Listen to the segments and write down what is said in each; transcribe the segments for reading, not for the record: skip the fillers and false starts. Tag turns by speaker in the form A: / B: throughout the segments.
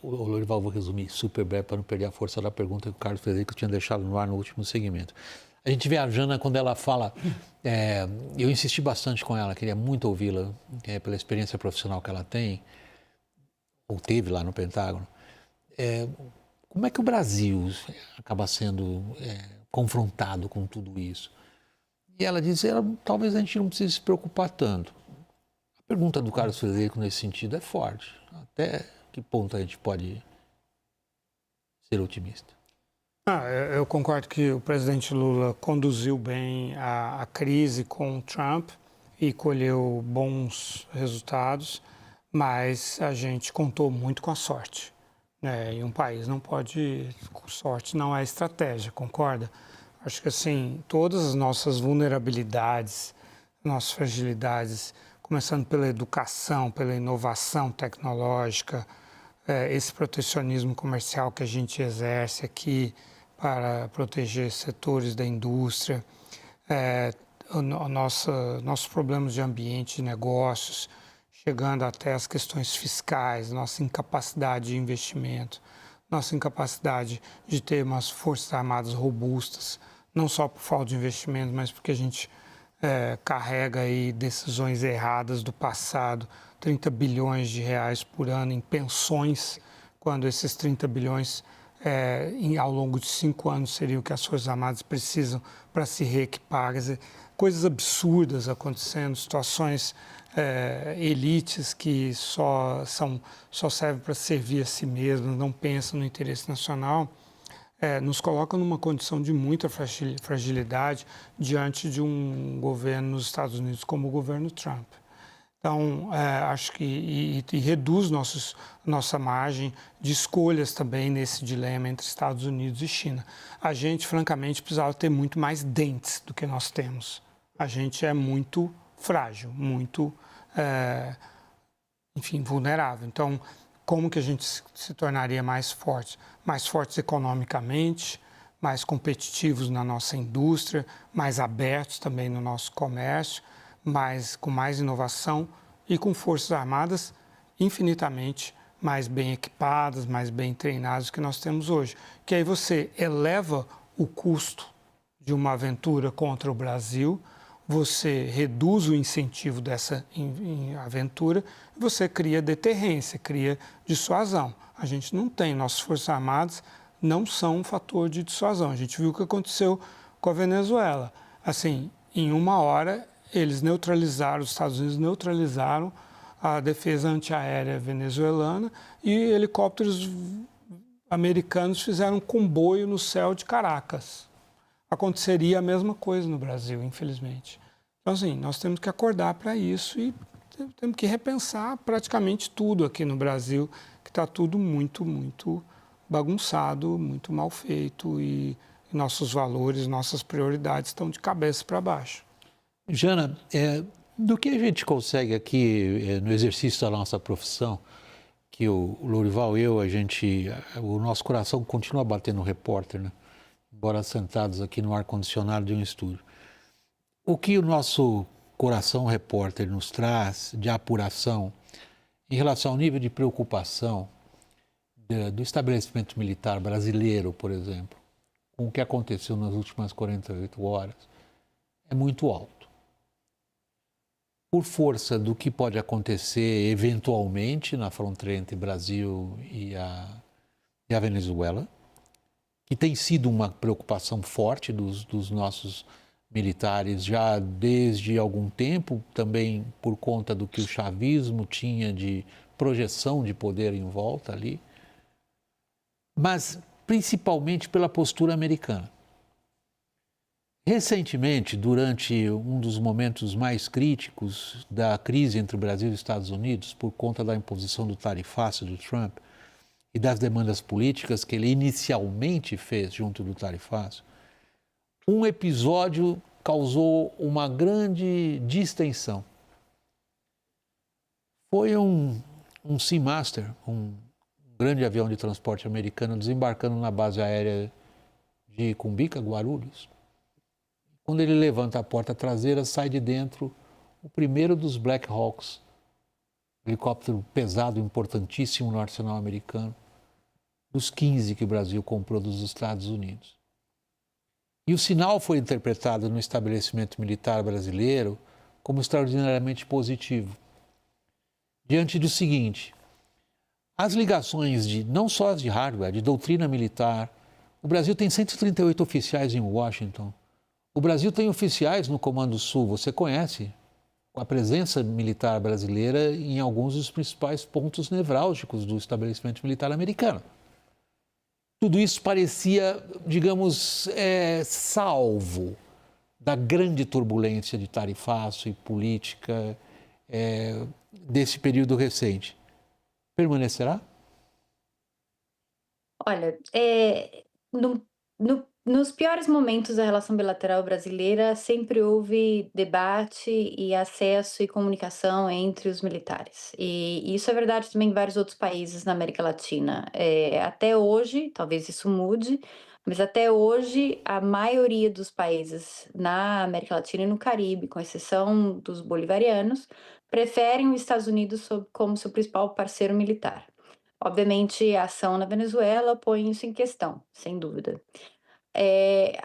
A: Lourival, vou resumir super breve para não perder a força da pergunta que o Carlos Frederico tinha deixado no ar no último segmento. A gente vê a Jana quando ela fala, eu insisti bastante com ela, queria muito ouvi-la, pela experiência profissional que ela tem, ou teve lá no Pentágono. Como é que o Brasil acaba sendo confrontado com tudo isso? E ela diz, talvez a gente não precise se preocupar tanto. A pergunta do Carlos Frederico nesse sentido é forte. Até que ponto a gente pode ser otimista?
B: Eu concordo que o presidente Lula conduziu bem a crise com o Trump e colheu bons resultados, mas a gente contou muito com a sorte, né? E um país não pode, com sorte não é estratégia, concorda? Acho que assim, todas as nossas vulnerabilidades, nossas fragilidades, começando pela educação, pela inovação tecnológica, esse protecionismo comercial que a gente exerce aqui para proteger setores da indústria, nossos problemas de ambiente, de negócios, chegando até as questões fiscais, nossa incapacidade de investimento, nossa incapacidade de ter umas forças armadas robustas, não só por falta de investimento, mas porque a gente carrega aí decisões erradas do passado, 30 bilhões de reais por ano em pensões, quando esses 30 bilhões ao longo de 5 anos seriam o que as Forças Armadas precisam para se reequipar. Quer dizer, coisas absurdas acontecendo, situações, elites que só servem para servir a si mesmas, não pensam no interesse nacional, nos colocam numa condição de muita fragilidade diante de um governo nos Estados Unidos como o governo Trump. Então, acho que reduz nossa margem de escolhas também nesse dilema entre Estados Unidos e China. A gente, francamente, precisava ter muito mais dentes do que nós temos. A gente é muito frágil, muito, vulnerável. Então, como que a gente se tornaria mais forte? Mais fortes economicamente, mais competitivos na nossa indústria, mais abertos também no nosso comércio, com mais inovação e com forças armadas infinitamente mais bem equipadas, mais bem treinadas do que nós temos hoje. Que aí você eleva o custo de uma aventura contra o Brasil, você reduz o incentivo dessa aventura, você cria deterrência, cria dissuasão. A gente não tem, nossas forças armadas não são um fator de dissuasão. A gente viu o que aconteceu com a Venezuela. Assim, em 1 hora, os Estados Unidos neutralizaram a defesa antiaérea venezuelana e helicópteros americanos fizeram um comboio no céu de Caracas. Aconteceria a mesma coisa no Brasil, infelizmente. Então, assim, nós temos que acordar para isso e temos que repensar praticamente tudo aqui no Brasil, que está tudo muito, muito bagunçado, muito mal feito e nossos valores, nossas prioridades estão de cabeça para baixo.
A: Jana, do que a gente consegue aqui no exercício da nossa profissão, que o Lourival, o nosso coração continua batendo no repórter, né? Embora sentados aqui no ar-condicionado de um estúdio. O que o nosso coração repórter nos traz de apuração em relação ao nível de preocupação do estabelecimento militar brasileiro, por exemplo, com o que aconteceu nas últimas 48 horas, é muito alto. Por força do que pode acontecer eventualmente na fronteira entre Brasil e a Venezuela, que tem sido uma preocupação forte dos nossos militares já desde algum tempo, também por conta do que o chavismo tinha de projeção de poder em volta ali, mas principalmente pela postura americana. Recentemente, durante um dos momentos mais críticos da crise entre o Brasil e os Estados Unidos, por conta da imposição do tarifaço do Trump e das demandas políticas que ele inicialmente fez junto do tarifaço, um episódio causou uma grande distensão. Foi um Seamaster, um grande avião de transporte americano, desembarcando na base aérea de Cumbica, Guarulhos. Quando ele levanta a porta traseira, sai de dentro o primeiro dos Black Hawks, helicóptero pesado, importantíssimo no arsenal americano, dos 15 que o Brasil comprou dos Estados Unidos. E o sinal foi interpretado no estabelecimento militar brasileiro como extraordinariamente positivo. Diante do seguinte, as ligações de, não só as de hardware, de doutrina militar, o Brasil tem 138 oficiais em Washington, o Brasil tem oficiais no Comando Sul, você conhece, com a presença militar brasileira em alguns dos principais pontos nevrálgicos do estabelecimento militar americano. Tudo isso parecia, digamos, salvo da grande turbulência de tarifaço e política desse período recente. Permanecerá?
C: Olha, nos piores momentos da relação bilateral brasileira, sempre houve debate e acesso e comunicação entre os militares. E isso é verdade também em vários outros países na América Latina. Até hoje, talvez isso mude, mas até hoje a maioria dos países na América Latina e no Caribe, com exceção dos bolivarianos, preferem os Estados Unidos como seu principal parceiro militar. Obviamente, a ação na Venezuela põe isso em questão, sem dúvida.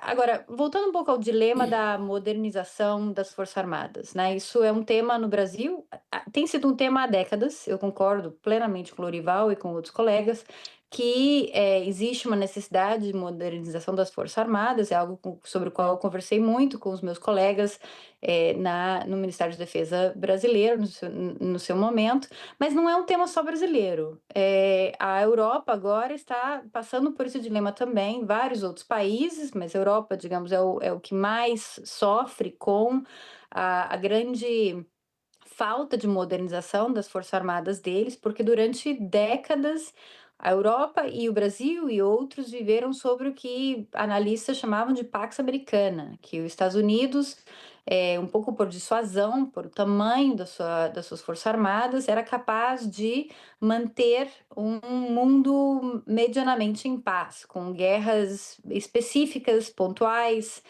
C: Agora, voltando um pouco ao dilema da modernização das Forças Armadas, né? Isso é um tema no Brasil, tem sido um tema há décadas, eu concordo plenamente com o Lorival e com outros colegas, que existe uma necessidade de modernização das Forças Armadas, é algo sobre o qual eu conversei muito com os meus colegas no Ministério da Defesa brasileiro, no seu momento, mas não é um tema só brasileiro. A Europa agora está passando por esse dilema também, vários outros países, mas a Europa, digamos, é o que mais sofre com a grande falta de modernização das Forças Armadas deles, porque durante décadas a Europa e o Brasil e outros viveram sobre o que analistas chamavam de Pax Americana, que os Estados Unidos, um pouco por dissuasão, por tamanho das suas Forças Armadas, era capaz de manter um mundo medianamente em paz, com guerras específicas, pontuais,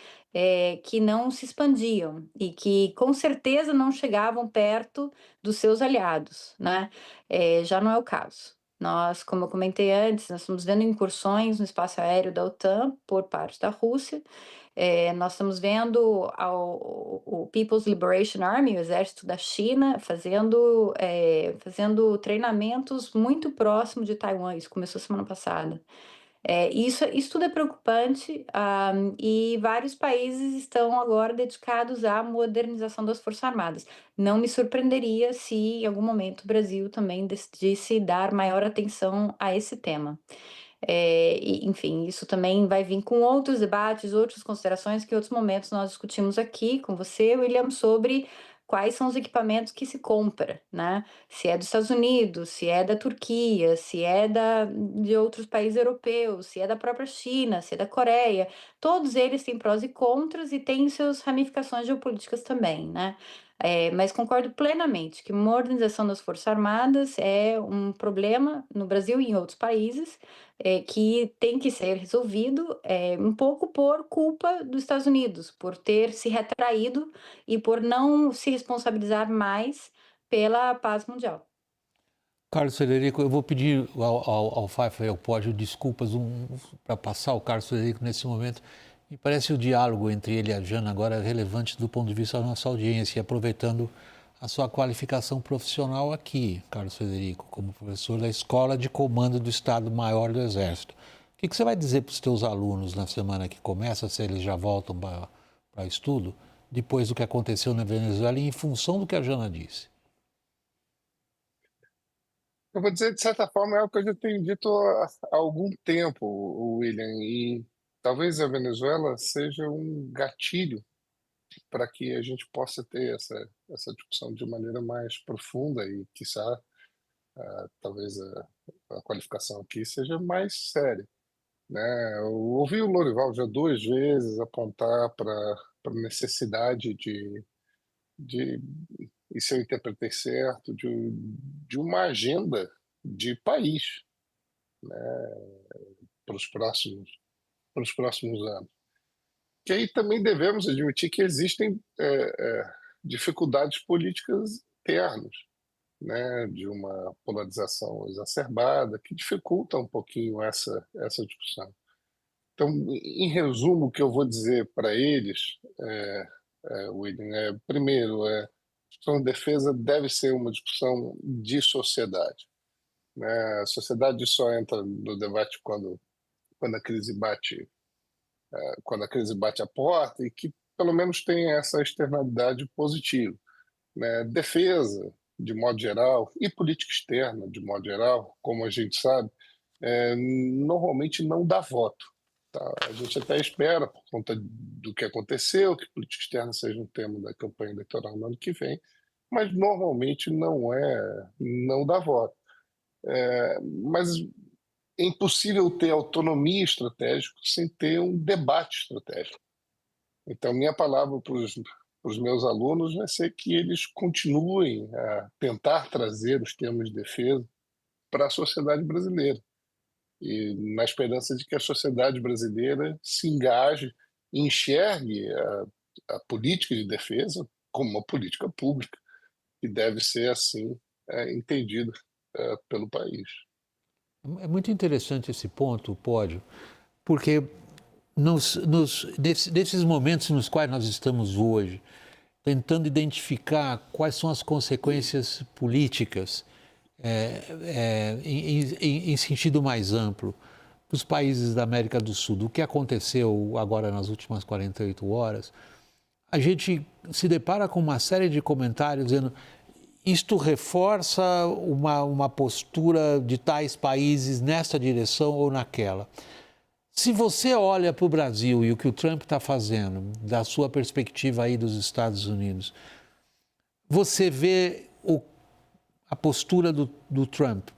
C: que não se expandiam e que com certeza não chegavam perto dos seus aliados, né? Já não é o caso. Nós, como eu comentei antes, nós estamos vendo incursões no espaço aéreo da OTAN por parte da Rússia. Nós estamos vendo o People's Liberation Army, o exército da China, fazendo treinamentos muito próximo de Taiwan. Isso começou semana passada. Isso tudo é preocupante, e vários países estão agora dedicados à modernização das Forças Armadas. Não me surpreenderia se, em algum momento, o Brasil também decidisse dar maior atenção a esse tema. Enfim, isso também vai vir com outros debates, outras considerações que em outros momentos nós discutimos aqui com você, William, sobre quais são os equipamentos que se compra, né? Se é dos Estados Unidos, se é da Turquia, se é de outros países europeus, se é da própria China, se é da Coreia. Todos eles têm prós e contras e têm suas ramificações geopolíticas também, né? Mas concordo plenamente que modernização das Forças Armadas é um problema no Brasil e em outros países, que tem que ser resolvido, um pouco por culpa dos Estados Unidos, por ter se retraído e por não se responsabilizar mais pela paz mundial.
A: Carlos Frederico, eu vou pedir ao Pfeiffer e ao Pódio desculpas para passar o Carlos Frederico nesse momento. Me parece o diálogo entre ele e a Jana agora é relevante do ponto de vista da nossa audiência, e aproveitando a sua qualificação profissional aqui, Carlos Frederico, como professor da Escola de Comando do Estado-Maior do Exército. O que você vai dizer para os teus alunos na semana que começa, se eles já voltam para estudo, depois do que aconteceu na Venezuela e em função do que a Jana disse?
D: Eu vou dizer, de certa forma, é o que eu já tenho dito há algum tempo, William, e talvez a Venezuela seja um gatilho para que a gente possa ter essa discussão de maneira mais profunda e, quiçá, talvez a qualificação aqui seja mais séria, né? Eu ouvi o Lorival já 2 vezes apontar para a necessidade de, e se eu interpretei certo, de uma agenda de país para os próximos anos. Que aí também devemos admitir que existem dificuldades políticas internas, né, de uma polarização exacerbada, que dificulta um pouquinho essa discussão. Então, em resumo, o que eu vou dizer para eles, William, primeiro, a discussão de defesa deve ser uma discussão de sociedade, né? A sociedade só entra no debate quando a crise bate, quando a crise bate a porta e que pelo menos tem essa externalidade positiva, né? Defesa, de modo geral, e política externa, de modo geral, como a gente sabe, normalmente não dá voto. Tá? A gente até espera, por conta do que aconteceu, que política externa seja um tema da campanha eleitoral no ano que vem, mas normalmente não dá voto. Mas é impossível ter autonomia estratégica sem ter um debate estratégico. Então, minha palavra para os meus alunos vai ser que eles continuem a tentar trazer os temas de defesa para a sociedade brasileira, e na esperança de que a sociedade brasileira se engaje e enxergue a política de defesa como uma política pública, que deve ser assim entendida pelo país.
A: É muito interessante esse ponto, Pódio, porque nesses momentos nos quais nós estamos hoje, tentando identificar quais são as consequências políticas em sentido mais amplo dos países da América do Sul, do que aconteceu agora nas últimas 48 horas, a gente se depara com uma série de comentários dizendo isto reforça uma postura de tais países nessa direção ou naquela. Se você olha para o Brasil e o que o Trump está fazendo, da sua perspectiva aí dos Estados Unidos, você vê a postura do Trump,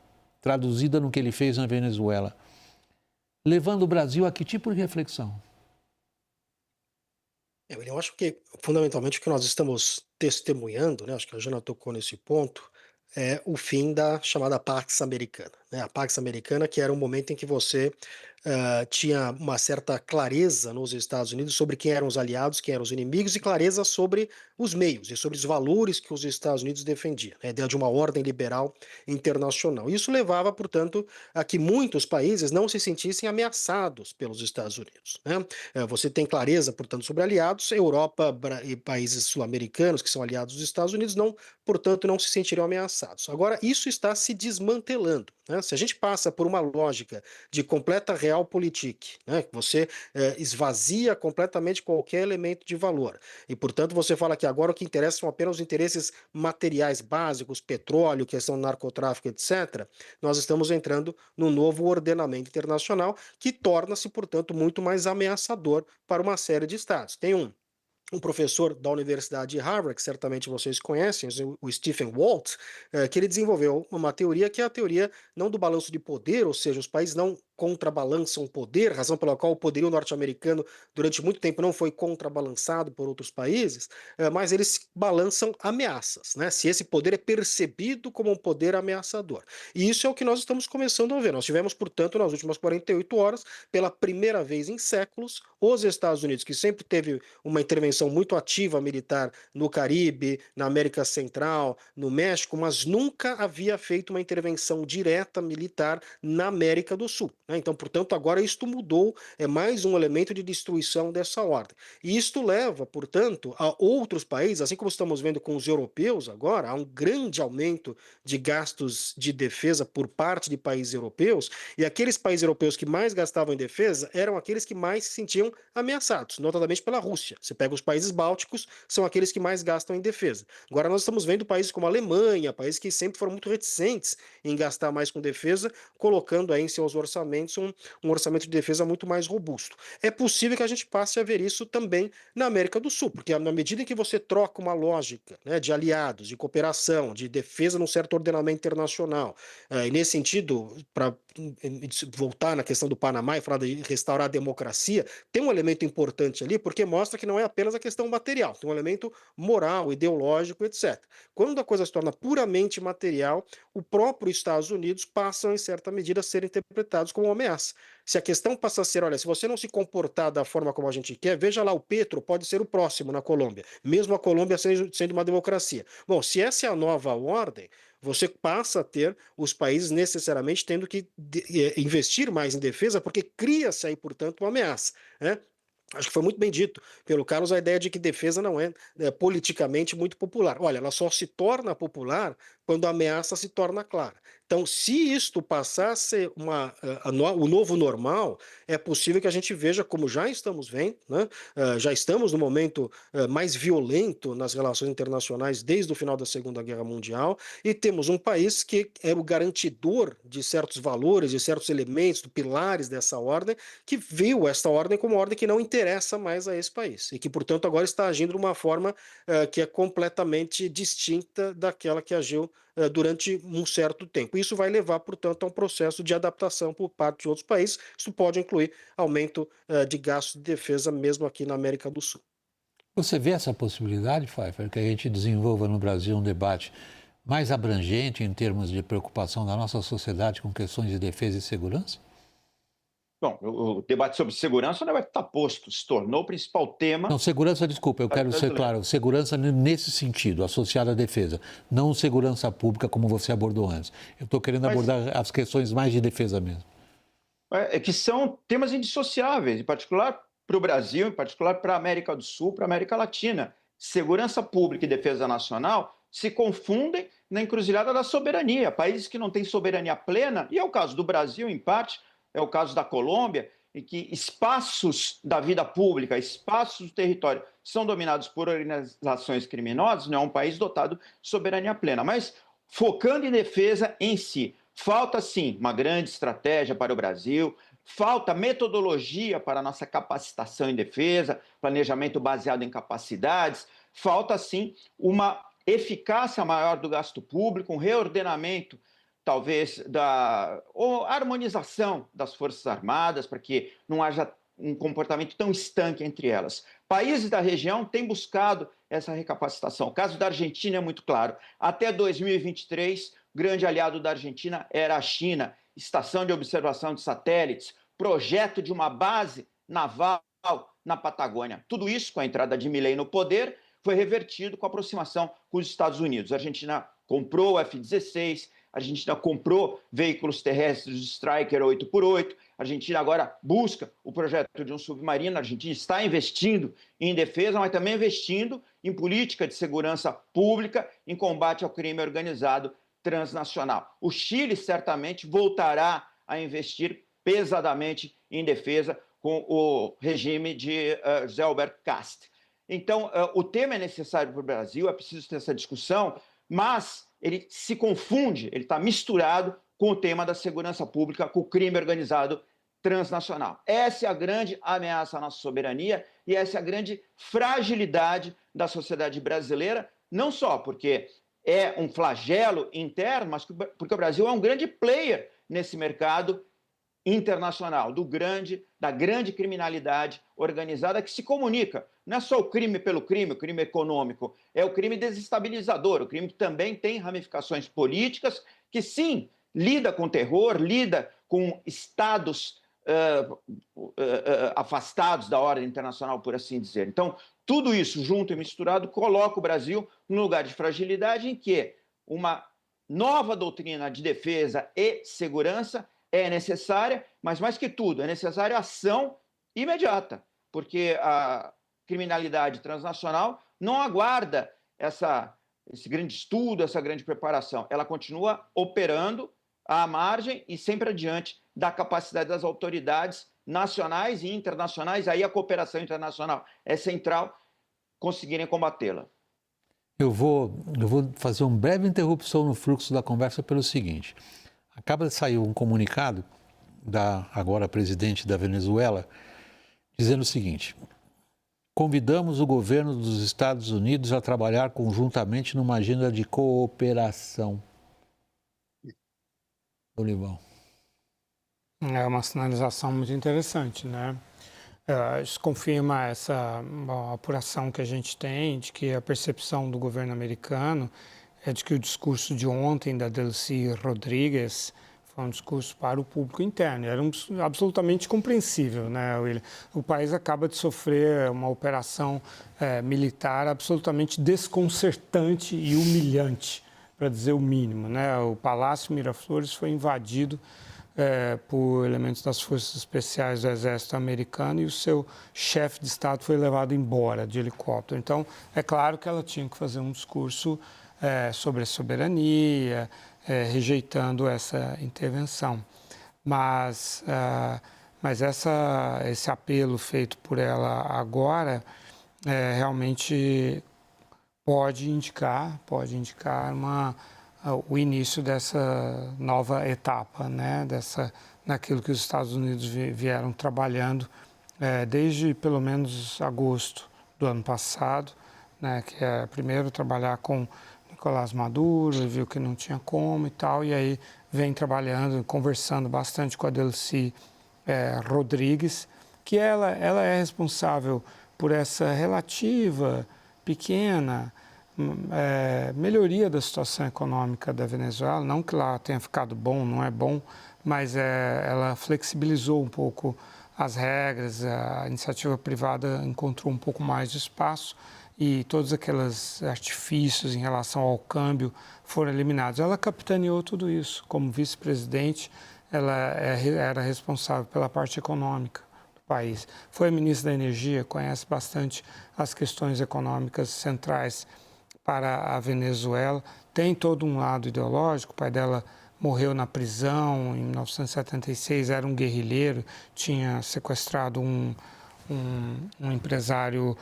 A: traduzida no que ele fez na Venezuela, levando o Brasil a que tipo de reflexão?
E: Eu acho que, fundamentalmente, o que nós estamos testemunhando, né, acho que a Jana tocou nesse ponto, é o fim da chamada Pax Americana, né? A Pax Americana, que era um momento em que você tinha uma certa clareza nos Estados Unidos sobre quem eram os aliados, quem eram os inimigos, e clareza sobre os meios e sobre os valores que os Estados Unidos defendiam, né? A ideia de uma ordem liberal internacional. Isso levava, portanto, a que muitos países não se sentissem ameaçados pelos Estados Unidos, né? Você tem clareza, portanto, sobre aliados, Europa e países sul-americanos que são aliados dos Estados Unidos, portanto, não se sentiriam ameaçados. Agora, isso está se desmantelando, né? Se a gente passa por uma lógica de completa realpolitik, né, que você esvazia completamente qualquer elemento de valor, e, portanto, você fala que agora o que interessa são apenas os interesses materiais básicos, petróleo, questão do narcotráfico, etc., nós estamos entrando num novo ordenamento internacional que torna-se, portanto, muito mais ameaçador para uma série de estados. Tem um professor da Universidade de Harvard, que certamente vocês conhecem, o Stephen Walt, que ele desenvolveu uma teoria que é a teoria não do balanço de poder, ou seja, os países não contrabalançam poder, razão pela qual o poderio norte-americano durante muito tempo não foi contrabalançado por outros países, mas eles balançam ameaças, né? Se esse poder é percebido como um poder ameaçador. E isso é o que nós estamos começando a ver. Nós tivemos, portanto, nas últimas 48 horas, pela primeira vez em séculos, os Estados Unidos, que sempre teve uma intervenção muito ativa militar no Caribe, na América Central, no México, mas nunca havia feito uma intervenção direta militar na América do Sul, né? Então, portanto, agora isto mudou, é mais um elemento de destruição dessa ordem. E isto leva, portanto, a outros países, assim como estamos vendo com os europeus agora, há um grande aumento de gastos de defesa por parte de países europeus, e aqueles países europeus que mais gastavam em defesa eram aqueles que mais se sentiam ameaçados, notadamente pela Rússia. Você pega os países bálticos, são aqueles que mais gastam em defesa. Agora nós estamos vendo países como a Alemanha, países que sempre foram muito reticentes em gastar mais com defesa, colocando aí em seus orçamentos um orçamento de defesa muito mais robusto. É possível que a gente passe a ver isso também na América do Sul, porque na medida em que você troca uma lógica, né, de aliados, de cooperação, de defesa num certo ordenamento internacional, e nesse sentido, para voltar na questão do Panamá e falar de restaurar a democracia, tem um elemento importante ali, porque mostra que não é apenas a questão material, tem um elemento moral, ideológico, etc. Quando a coisa se torna puramente material, o próprio Estados Unidos passa, em certa medida, a ser interpretados como como uma ameaça. Se a questão passa a ser, olha, se você não se comportar da forma como a gente quer, veja lá, o Petro pode ser o próximo na Colômbia, mesmo a Colômbia sendo uma democracia. Bom, se essa é a nova ordem, você passa a ter os países necessariamente tendo que investir mais em defesa, porque cria-se aí, portanto, uma ameaça, né? Acho que foi muito bem dito pelo Carlos a ideia de que defesa não é politicamente muito popular. Olha, ela só se torna popular quando a ameaça se torna clara. Então, se isto passar a ser o novo normal, é possível que a gente veja, como já estamos vendo, né? Já estamos no momento mais violento nas relações internacionais desde o final da Segunda Guerra Mundial, e temos um país que é o garantidor de certos valores, de certos elementos, de pilares dessa ordem, que viu esta ordem como uma ordem que não interessa mais a esse país e que, portanto, agora está agindo de uma forma que é completamente distinta daquela que agiu durante um certo tempo. Isso vai levar, portanto, a um processo de adaptação por parte de outros países. Isso pode incluir aumento de gastos de defesa mesmo aqui na América do Sul.
A: Você vê essa possibilidade, Pfeiffer, que a gente desenvolva no Brasil um debate mais abrangente em termos de preocupação da nossa sociedade com questões de defesa e segurança?
F: Bom, o debate sobre segurança não vai estar posto, se tornou o principal tema.
A: Não, segurança, desculpa, eu quero ser claro, segurança nesse sentido, associada à defesa, não segurança pública como você abordou antes. Eu estou querendo abordar as questões mais de defesa mesmo.
F: Que são temas indissociáveis, em particular para o Brasil, em particular para a América do Sul, para a América Latina. Segurança pública e defesa nacional se confundem na encruzilhada da soberania. Países que não têm soberania plena, e é o caso do Brasil, em parte, é o caso da Colômbia, em que espaços da vida pública, espaços do território são dominados por organizações criminosas, não é um país dotado de soberania plena. Mas, focando em defesa em si, falta, sim, uma grande estratégia para o Brasil, falta metodologia para a nossa capacitação em defesa, planejamento baseado em capacidades, falta, sim, uma eficácia maior do gasto público, um reordenamento talvez ou harmonização das Forças Armadas, para que não haja um comportamento tão estanque entre elas. Países da região têm buscado essa recapacitação. O caso da Argentina é muito claro. Até 2023, o grande aliado da Argentina era a China. Estação de observação de satélites, projeto de uma base naval na Patagônia. Tudo isso, com a entrada de Milei no poder, foi revertido com a aproximação com os Estados Unidos. A Argentina comprou o F-16, a Argentina comprou veículos terrestres de Stryker 8x8, a Argentina agora busca o projeto de um submarino, a Argentina está investindo em defesa, mas também investindo em política de segurança pública, em combate ao crime organizado transnacional. O Chile certamente voltará a investir pesadamente em defesa com o regime de José Alberto Cast. Então, o tema é necessário para o Brasil, é preciso ter essa discussão, mas ele se confunde, ele está misturado com o tema da segurança pública, com o crime organizado transnacional. Essa é a grande ameaça à nossa soberania e essa é a grande fragilidade da sociedade brasileira, não só porque é um flagelo interno, mas porque o Brasil é um grande player nesse mercado internacional, da grande criminalidade organizada que se comunica. Não é só o crime pelo crime, o crime econômico, é o crime desestabilizador, o crime que também tem ramificações políticas, que sim, lida com terror, lida com estados afastados da ordem internacional, por assim dizer. Então, tudo isso junto e misturado coloca o Brasil num lugar de fragilidade em que uma nova doutrina de defesa e segurança é necessária, mas mais que tudo, é necessária ação imediata, porque a criminalidade transnacional não aguarda esse grande estudo, essa grande preparação. Ela continua operando à margem e sempre adiante da capacidade das autoridades nacionais e internacionais, aí a cooperação internacional é central, conseguirem combatê-la.
A: Eu vou fazer uma breve interrupção no fluxo da conversa pelo seguinte. Acaba de sair um comunicado da agora presidente da Venezuela dizendo o seguinte: convidamos o governo dos Estados Unidos a trabalhar conjuntamente numa agenda de cooperação. Olivão.
B: É uma sinalização muito interessante, né? Isso confirma essa apuração que a gente tem de que a percepção do governo americano é de que o discurso de ontem da Delcy Rodrigues Foi um discurso para o público interno. Era absolutamente compreensível, né, William? O país acaba de sofrer uma operação militar absolutamente desconcertante e humilhante, para dizer o mínimo, né? O Palácio Miraflores foi invadido por elementos das Forças Especiais do Exército Americano e o seu chefe de Estado foi levado embora de helicóptero. Então, é claro que ela tinha que fazer um discurso sobre a soberania, rejeitando essa intervenção. Mas esse apelo feito por ela agora realmente pode indicar o início dessa nova etapa, né? Naquilo que os Estados Unidos vieram trabalhando desde pelo menos agosto do ano passado, né? Que é primeiro trabalhar com Nicolás Maduro, viu que não tinha como e tal, e aí vem trabalhando, conversando bastante com a Delcy Rodrigues, que ela é responsável por essa relativa, pequena melhoria da situação econômica da Venezuela. Não que lá tenha ficado bom, não é bom, mas ela flexibilizou um pouco as regras, a iniciativa privada encontrou um pouco mais de espaço e todos aqueles artifícios em relação ao câmbio foram eliminados. Ela capitaneou tudo isso. Como vice-presidente, ela era responsável pela parte econômica do país. Foi ministra da Energia, conhece bastante as questões econômicas centrais para a Venezuela. Tem todo um lado ideológico. O pai dela morreu na prisão em 1976, era um guerrilheiro, tinha sequestrado um empresário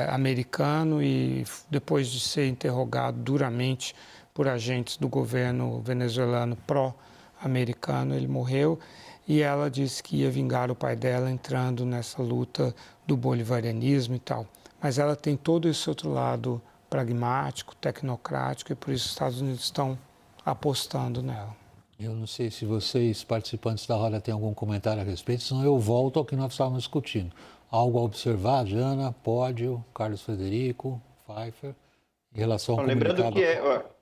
B: americano e depois de ser interrogado duramente por agentes do governo venezuelano pró-americano, ele morreu. E ela disse que ia vingar o pai dela entrando nessa luta do bolivarianismo e tal. Mas ela tem todo esse outro lado pragmático, tecnocrático, e por isso os Estados Unidos estão apostando nela.
A: Eu não sei se vocês, participantes da roda, têm algum comentário a respeito, senão eu volto ao que nós estávamos discutindo. Algo a observar, Jana, Pódio, Carlos Frederico, Pfeiffer, em relação ao
F: lembrando
A: comunicado...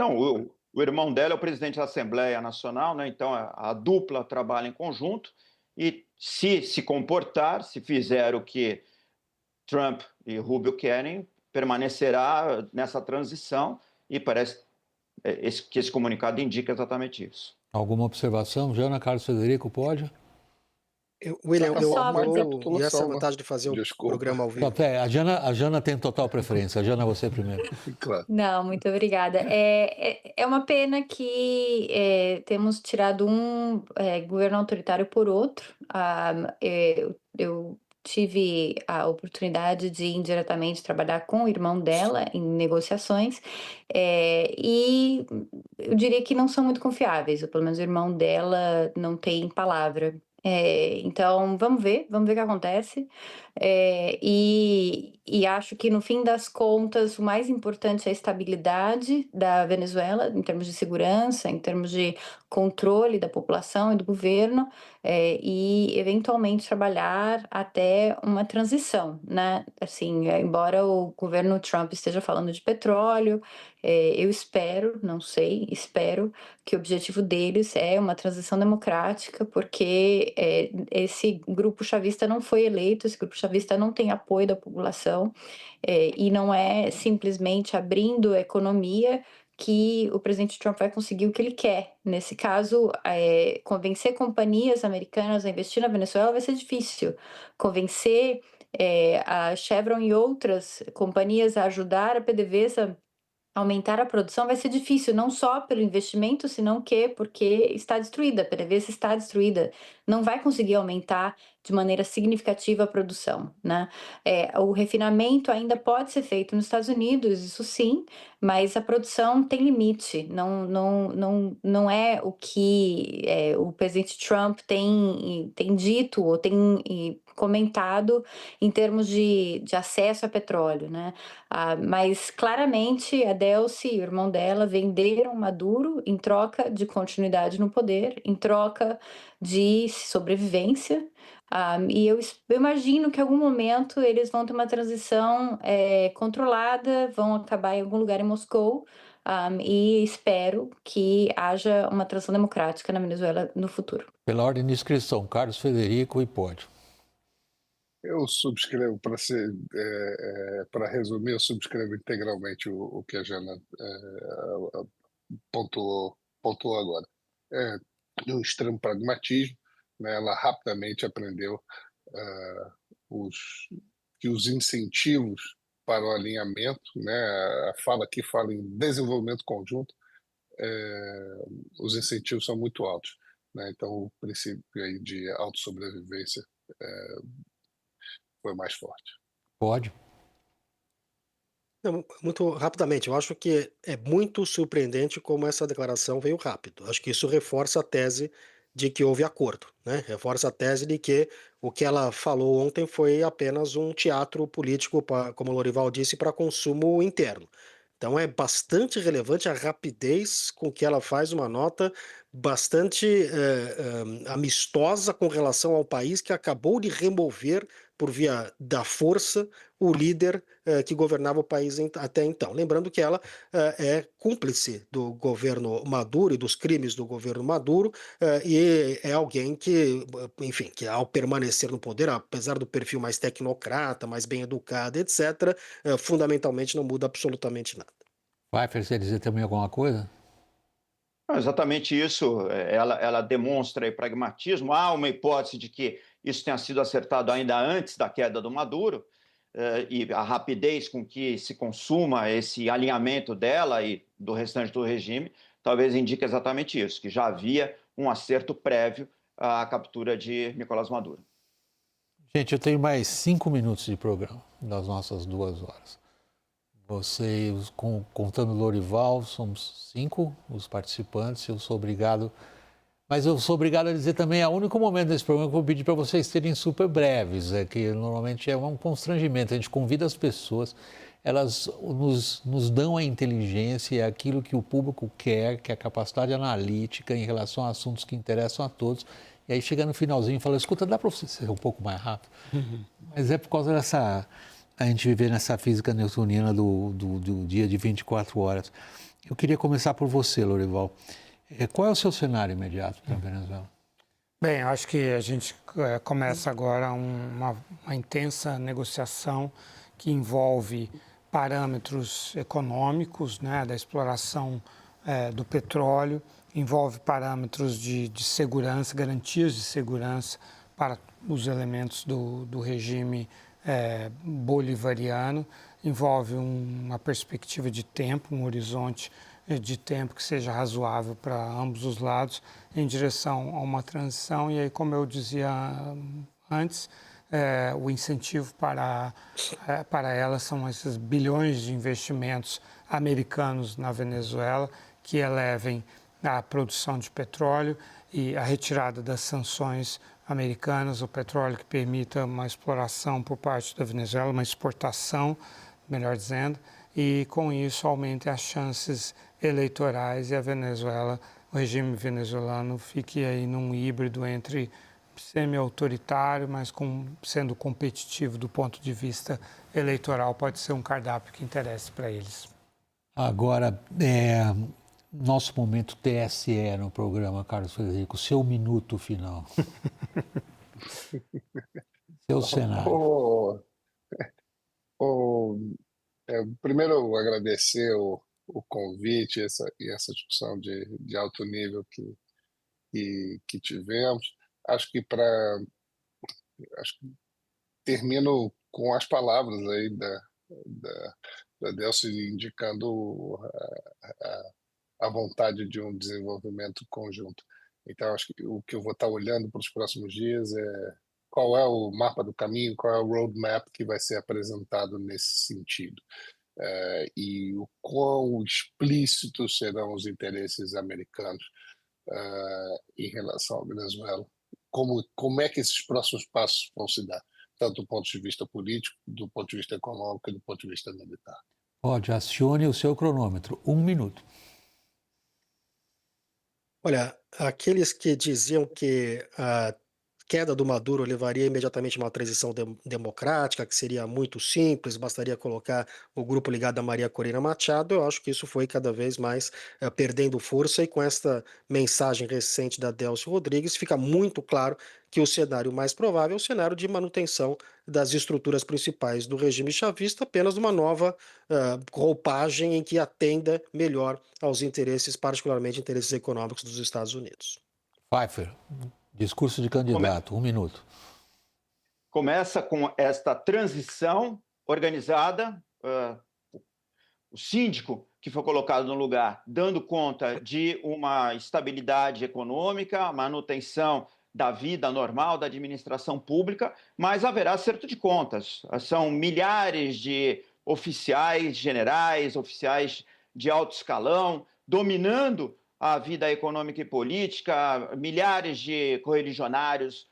F: que o irmão dela é o presidente da Assembleia Nacional, né? Então a dupla trabalha em conjunto e se comportar, se fizer o que Trump e Rubio querem, permanecerá nessa transição e parece que esse comunicado indica exatamente isso.
A: Alguma observação? Jana, Carlos Frederico, pode?
B: William,
E: e essa vantagem de fazer o programa ao vivo.
A: A Jana tem total preferência. A Jana, você primeiro.
D: Claro.
C: Não, muito obrigada. É uma pena que temos tirado um governo autoritário por outro. Eu tive a oportunidade de indiretamente trabalhar com o irmão dela em negociações, e eu diria que não são muito confiáveis, ou pelo menos o irmão dela não tem palavra. Então, vamos ver o que acontece. E acho que, no fim das contas, o mais importante é a estabilidade da Venezuela, em termos de segurança, em termos de controle da população e do governo, e, eventualmente, trabalhar até uma transição, né? Assim, embora o governo Trump esteja falando de petróleo, eu espero, não sei, espero que o objetivo deles é uma transição democrática, porque esse grupo chavista não foi eleito, esse grupo chavista não tem apoio da população, e não é simplesmente abrindo a economia que o presidente Trump vai conseguir o que ele quer. Nesse caso, convencer companhias americanas a investir na Venezuela vai ser difícil. Convencer a Chevron e outras companhias a ajudar a PDVSA aumentar a produção vai ser difícil, não só pelo investimento, senão porque está destruída, a PDVSA está destruída, não vai conseguir aumentar de maneira significativa a produção, né? O refinamento ainda pode ser feito nos Estados Unidos, isso sim, mas a produção tem limite, não é o que o presidente Trump tem dito ou tem comentado em termos de acesso a petróleo, né? Mas claramente a Delcy e o irmão dela venderam Maduro em troca de continuidade no poder, em troca de sobrevivência. E eu imagino que em algum momento eles vão ter uma transição controlada, vão acabar em algum lugar em Moscou, e espero que haja uma transição democrática na Venezuela no futuro.
A: Pela ordem de inscrição, Carlos Frederico e pode.
D: Eu subscrevo, para resumir, eu subscrevo integralmente o que a Jana pontuou agora. Um extremo pragmatismo, né? Ela rapidamente aprendeu que os incentivos para o alinhamento, né? A fala aqui fala em desenvolvimento conjunto, os incentivos são muito altos, né? Então o princípio aí de autossobrevivência foi mais forte.
A: Pode.
E: Não, muito rapidamente, eu acho que é muito surpreendente como essa declaração veio rápido. Acho que isso reforça a tese de que houve acordo, né? Reforça a tese de que o que ela falou ontem foi apenas um teatro político, como o Lorival disse, para consumo interno. Então é bastante relevante a rapidez com que ela faz uma nota bastante amistosa com relação ao país que acabou de remover, por via da força, o líder que governava o país até então. Lembrando que ela é cúmplice do governo Maduro e dos crimes do governo Maduro, e é alguém que, enfim, que ao permanecer no poder, apesar do perfil mais tecnocrata, mais bem educado, etc., fundamentalmente não muda absolutamente nada.
A: Pfeiffer, você quer dizer também alguma coisa?
F: Exatamente isso, ela demonstra aí pragmatismo. Há uma hipótese de que isso tenha sido acertado ainda antes da queda do Maduro, e a rapidez com que se consuma esse alinhamento dela e do restante do regime talvez indique exatamente isso, que já havia um acerto prévio à captura de Nicolás Maduro.
A: Gente, eu tenho mais 5 minutos de programa, das nossas 2 horas. Vocês, contando o Lorival, somos 5 os participantes, eu sou obrigado... Mas eu sou obrigado a dizer também, é o único momento desse programa que eu vou pedir para vocês serem super breves, que normalmente é um constrangimento. A gente convida as pessoas, elas nos dão a inteligência e aquilo que o público quer, que é a capacidade analítica em relação a assuntos que interessam a todos. E aí chega no finalzinho e fala, escuta, dá para você ser um pouco mais rápido? Mas é por causa dessa... A gente viver nessa física newtoniana do dia de 24 horas. Eu queria começar por você, Lorival. Qual é o seu cenário imediato para a Venezuela?
B: Bem, eu acho que a gente começa agora uma intensa negociação que envolve parâmetros econômicos, né, da exploração do petróleo, envolve parâmetros de segurança, garantias de segurança para os elementos do regime bolivariano, envolve uma perspectiva de tempo, um horizonte de tempo que seja razoável para ambos os lados em direção a uma transição. E aí, como eu dizia antes, o incentivo para ela são esses bilhões de investimentos americanos na Venezuela que elevem a produção de petróleo e a retirada das sanções americanas, o petróleo que permita uma exploração por parte da Venezuela, uma exportação, melhor dizendo, e com isso aumente as chances eleitorais e a Venezuela, o regime venezuelano fique aí num híbrido entre semi-autoritário, mas sendo competitivo do ponto de vista eleitoral, pode ser um cardápio que interesse para eles.
A: Agora, nosso momento TSE no programa, Carlos Frederico, seu minuto final. Seu cenário.
D: Primeiro, agradecer o convite e essa discussão de alto nível que tivemos. Acho que termino com as palavras aí da Delcy indicando a vontade de um desenvolvimento conjunto. Então, acho que o que eu vou estar olhando para os próximos dias é qual é o mapa do caminho, qual é o roadmap que vai ser apresentado nesse sentido. E o quão explícitos serão os interesses americanos em relação à Venezuela. Como é que esses próximos passos vão se dar, tanto do ponto de vista político, do ponto de vista econômico e do ponto de vista militar.
A: Pode, acione o seu cronômetro. 1 minuto.
E: Olha, aqueles que diziam que queda do Maduro levaria imediatamente a uma transição democrática, que seria muito simples, bastaria colocar o grupo ligado a Maria Corina Machado. Eu acho que isso foi cada vez mais perdendo força, e com esta mensagem recente da Delcy Rodrigues, fica muito claro que o cenário mais provável é o cenário de manutenção das estruturas principais do regime chavista, apenas uma nova roupagem em que atenda melhor aos interesses, particularmente interesses econômicos dos Estados Unidos.
A: Pfeiffer, discurso de candidato, 1 minuto.
F: Começa com esta transição organizada, o síndico que foi colocado no lugar, dando conta de uma estabilidade econômica, manutenção da vida normal da administração pública, mas haverá acerto de contas. São milhares de oficiais generais, oficiais de alto escalão, dominando a vida econômica e política, milhares de correligionários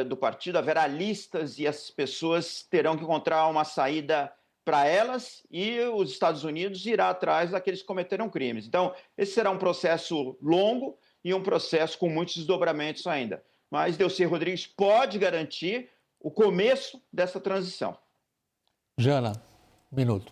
F: do partido, haverá listas e as pessoas terão que encontrar uma saída para elas, e os Estados Unidos irá atrás daqueles que cometeram crimes. Então, esse será um processo longo e um processo com muitos desdobramentos ainda. Mas Delcy Rodrigues pode garantir o começo dessa transição.
A: Jana, 1 minuto.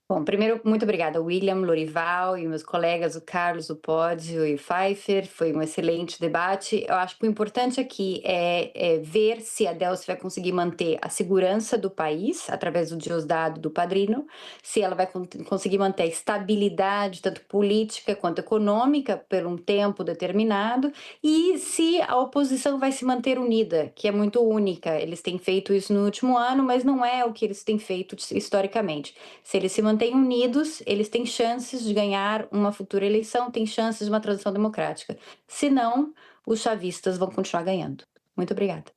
C: Bom, primeiro, muito obrigada, William, Lorival e meus colegas, o Carlos, o Pódio e o Pfeiffer. Foi um excelente debate. Eu acho que o importante aqui é ver se a Delcy vai conseguir manter a segurança do país através do Diosdado do Padrino, se ela vai conseguir manter a estabilidade, tanto política quanto econômica, por um tempo determinado, e se a oposição vai se manter unida, que é muito única. Eles têm feito isso no último ano, mas não é o que eles têm feito historicamente. Se eles se mantêm unidos, eles têm chances de ganhar uma futura eleição, têm chances de uma transição democrática. Se não, os chavistas vão continuar ganhando. Muito obrigada.